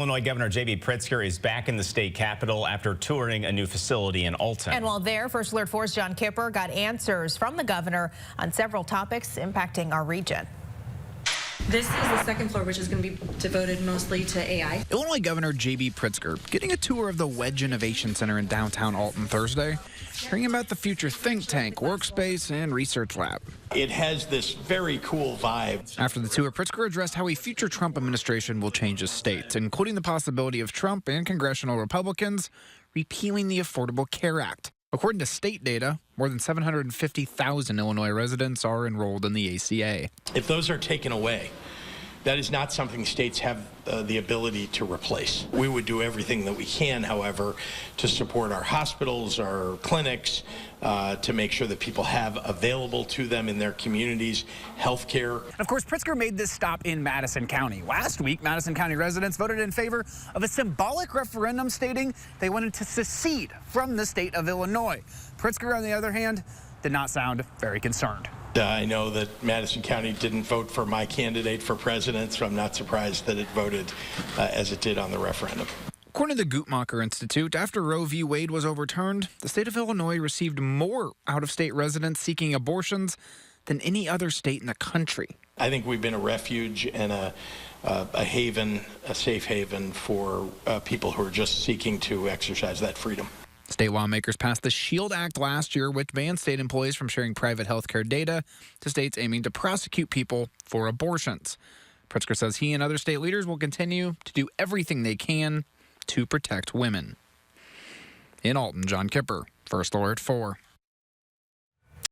Illinois Governor J.B. Pritzker is back in the state capitol after touring a new facility in Alton. And while there, First Alert 4's John Kipper got answers from the governor on several topics impacting our region. This is the second floor, which is going to be devoted mostly to AI. Illinois Governor J.B. Pritzker getting a tour of the Wedge Innovation Center in downtown Alton Thursday, hearing about the future think tank, workspace, and research lab. It has this very cool vibe. After the tour, Pritzker addressed how a future Trump administration will change his state, including the possibility of Trump and congressional Republicans repealing the Affordable Care Act. According to state data, more than 750,000 Illinois residents are enrolled in the ACA. If those are taken away, that is not something states have the ability to replace. We would do everything that we can, however, to support our hospitals, our clinics, to make sure that people have available to them in their communities health care. Of course, Pritzker made this stop in Madison County. Last week, Madison County residents voted in favor of a symbolic referendum stating they wanted to secede from the state of Illinois. Pritzker, on the other hand, did not sound very concerned. I know that Madison County didn't vote for my candidate for president, so I'm not surprised that it voted as it did on the referendum. According to the Guttmacher Institute, after Roe v. Wade was overturned, the state of Illinois received more out-of-state residents seeking abortions than any other state in the country. I think we've been a refuge and a haven, a safe haven for people who are just seeking to exercise that freedom. State lawmakers passed the SHIELD Act last year, which bans state employees from sharing private health care data to states aiming to prosecute people for abortions. Pritzker says he and other state leaders will continue to do everything they can to protect women. In Alton, John Kipper, First Alert 4.